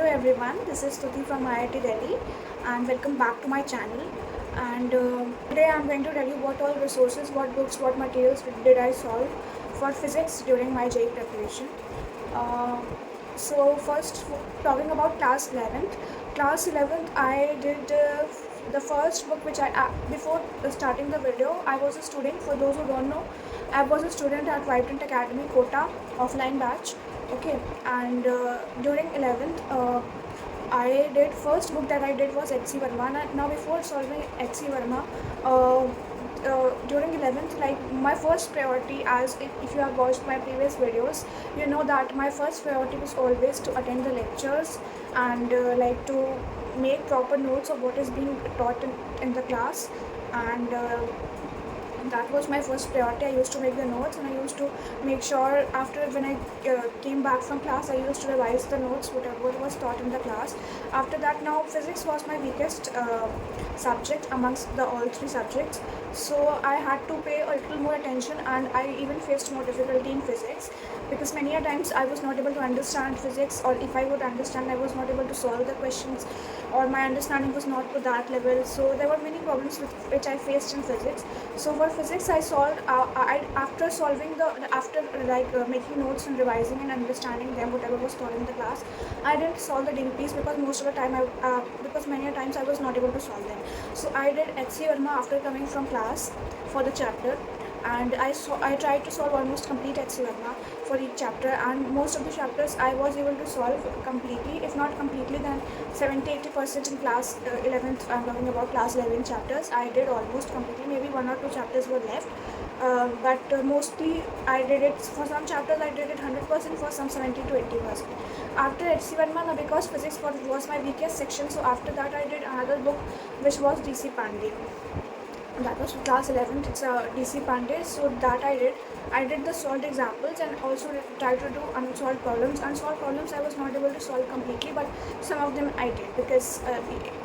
Hello everyone, this is Stuti from IIT Delhi and welcome back to my channel. And today I am going to tell you what all resources, what books, what materials did I solve for physics during my JEE preparation. Uh, so first, talking about class 11th. Class 11th I did the first book which before starting the video, I was a student. For those who don't know, I was a student at Vibrant Academy Kota offline batch. Okay, and during 11th I did first book that I did was HC Verma. Now before solving HC Verma, during 11th, like my first priority, as if you have watched my previous videos, you know that my first priority was always to attend the lectures and like to make proper notes of what is being taught in the class. And that was my first priority. I used to make the notes and I used to make sure after when I came back from class, I used to revise the notes, whatever was taught in the class. After that, now physics was my weakest subject amongst the all three subjects. So I had to pay a little more attention, and I even faced more difficulty in physics because many a times I was not able to understand physics, or if I would understand, I was not able to solve the questions, or my understanding was not to that level. So there were many problems which I faced in physics. So for physics, I solved after solving making notes and revising and understanding them, whatever was taught in the class. I didn't solve the DPPs because most of the time because many a times I was not able to solve them. So I did HC Verma after coming from class for the chapter, and I tried to solve almost complete HC Verma for each chapter, and most of the chapters I was able to solve completely. If not completely, then 70-80% in class 11th. I'm talking about class 11 chapters. I did almost completely. Maybe one or two chapters were left, but mostly I did it. For some chapters I did it 100%, for some 70-80%. After HC Verma, because physics was my weakest section, so after that I did another book which was DC Pandey. That was class 11th. It's a DC Pandey. So that I did the solved examples and also tried to do unsolved problems. Unsolved problems I was not able to solve completely, but some of them I did because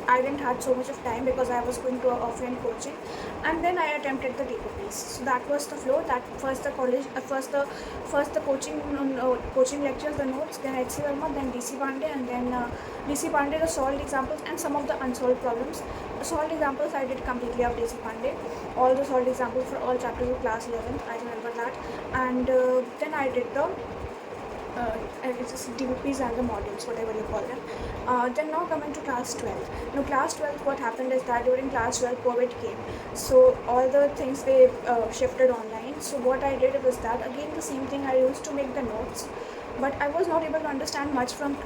I didn't have so much of time because I was going to offline coaching, and then I attempted the DPPs. So that was the flow. That first the college, first the coaching lectures, the notes, then HC Verma, then DC Pandey, and then DC Pandey the solved examples and some of the unsolved problems. The solved examples I did completely of DC Pandey. All the solved examples for all chapters of class 11th, I remember that. And then I did the it's just DPPs and the modules, whatever you call them. Then now coming to class 12. Now class 12, what happened is that during class 12 COVID came, so all the things they shifted online. So what I did was that again the same thing, I used to make the notes, but I was not able to understand much from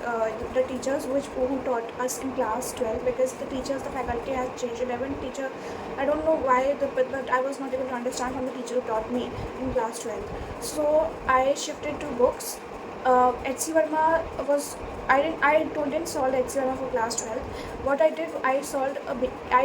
the teachers who taught us in class 12, because the faculty has changed. 11 teacher, I don't know why, but I was not able to understand from the teacher who taught me in class 12. So I shifted to books. HC Verma was, I didn't solve HC Verma for class 12. What I did, I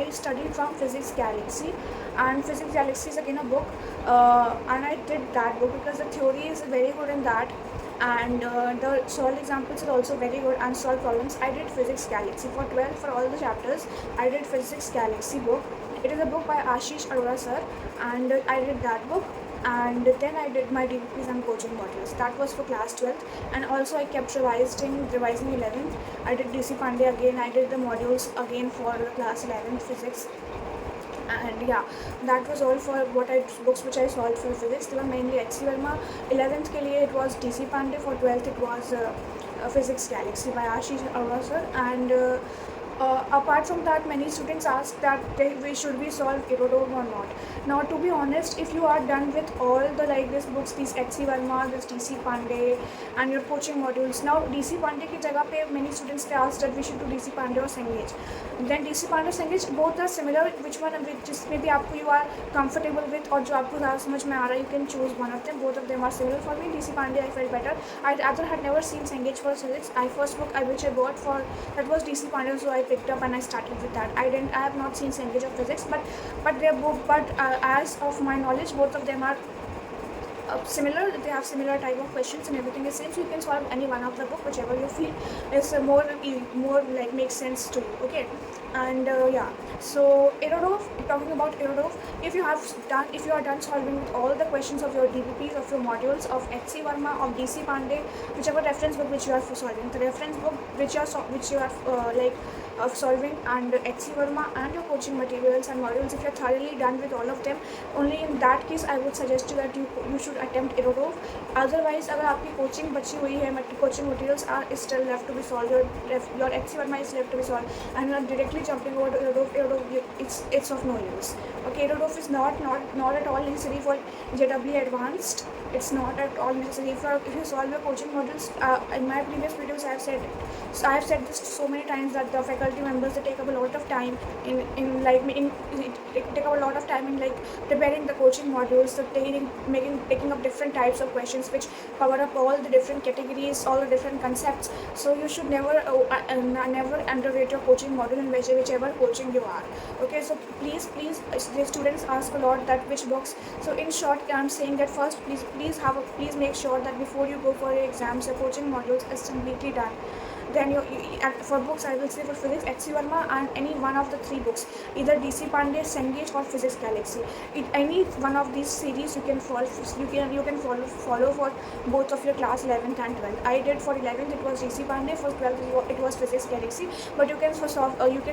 studied from Physics Galaxy, and Physics Galaxy is again a book, and I did that book because the theory is very good in that, and the solved examples are also very good, and solved problems. I did Physics Galaxy for 12 for all the chapters. I did Physics Galaxy book. It is a book by Ashish Arora sir, and I did that book. And then I did my DPPs and coaching modules. That was for class 12th, and also I kept revising 11th. I did DC Pandey again. I did the modules again for class 11th physics. And yeah, that was all for books which I solved for physics. They were mainly HC Verma. 11th ke liye it was DC Pandey. For 12th it was Physics Galaxy by Ashish Arora sir. And apart from that, many students ask that should we solve Irodov or not. Now, to be honest, if you are done with all the these books, these HC Verma, this DC Pandey, and your coaching modules, now DC Pandey ki jagah pe many students they ask that we should do DC Pandey or Cengage. Then DC Pandey, Cengage, both are similar. Which one maybe you are comfortable with, or jo aapko zyada samajh mein aa raha, you can choose one of them. Both of them are similar for me. DC Pandey I felt better. I had never seen Cengage for physics. First book which I bought for that was DC Pandey, so I picked up and I started with that. I have not seen Cengage of physics, but they're both. But as of my knowledge, both of them are similar. They have similar type of questions and everything is same. So you can solve any one of the book, whichever you feel is more like makes sense to you. Okay, and yeah. So Irodov, talking about Irodov, if you are done solving with all the questions of your DPPs, of your modules, of HC Verma, of DC Pandey, whichever reference book which you are solving, the reference book which you are of solving, and HC Verma and your coaching materials and modules, if you are thoroughly done with all of them, only in that case I would suggest you that you should attempt Irodov. Otherwise, अगर आपकी coaching बची हुई है, coaching materials are still left to be solve, your HC Verma is left to be solved, and you are directly jumping over to Irodov, it's of no use. Okay, Irodov is not at all necessary for JEE Advanced. It's not at all necessary if you solve your coaching modules. In my previous videos I have said it. So I have said this so many times that the faculty members, they take up a lot of time in take up a lot of time in like preparing the coaching modules, so taking up different types of questions which cover up all the different categories, all the different concepts. So you should never underrate your coaching module in whichever coaching you are. Okay, so please the students ask a lot that which books. So in short, I'm saying that first please make sure that before you go for your exams, your coaching modules is completely done. Then for books, I will say for physics, HC Verma and any one of the 3 books, either DC Pandey, Cengage or Physics Galaxy. Any one of these series you can follow. You can follow for both of your class 11th and 12th. I did for 11th it was DC Pandey, for 12th it was Physics Galaxy. But you can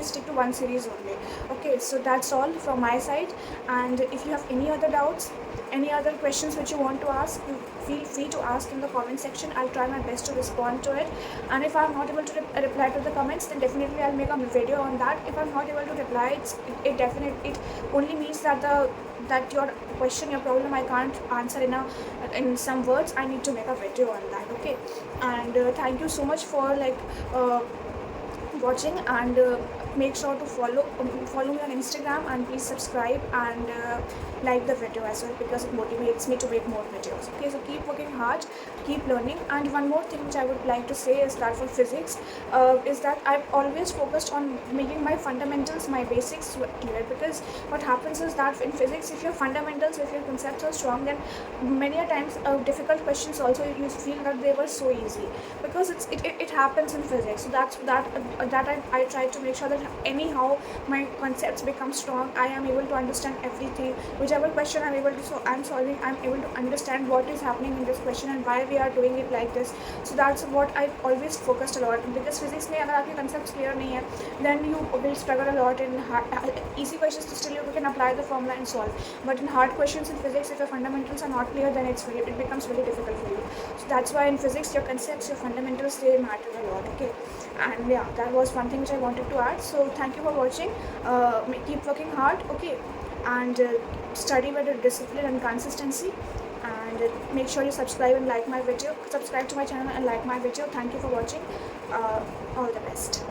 stick to one series only. Okay, so that's all from my side. And if you have any other doubts, any other questions which you want to ask, feel free to ask in the comment section. I'll try my best to respond to it. And if I'm not able to reply to the comments, then definitely I'll make a video on that. If I'm not able to reply, it only means that your question, your problem, I can't answer in some words. I need to make a video on that. Okay, and thank you so much for watching, and make sure to follow me on Instagram, and please subscribe and like the video as well, because it motivates me to make more videos. Okay, so keep working hard, keep learning. And one more thing which I would like to say is that for physics is that I've always focused on making my fundamentals, my basics clear, because what happens is that in physics, if your fundamentals, if your concepts are strong, then many a times difficult questions also you feel that they were so easy, because it happens in physics. So that I try to make sure that anyhow my concepts become strong. I am able to understand everything, whichever question I'm solving, I'm able to understand what is happening in this question and why we are doing it like this. So that's what I always focused a lot, because physics में अगर आपके concepts clear नहीं है, then you will struggle a lot in easy questions. Still you can apply the formula and solve, but in hard questions in physics, if your fundamentals are not clear, then it becomes very difficult for you. So that's why in physics, your concepts, your fundamentals, they matter a lot. Okay, and yeah, that was one thing which I wanted to add. So thank you for watching. Keep working hard. Okay, and study with discipline and consistency, and make sure you subscribe and like my video. Subscribe to my channel and like my video. Thank you for watching. All the best.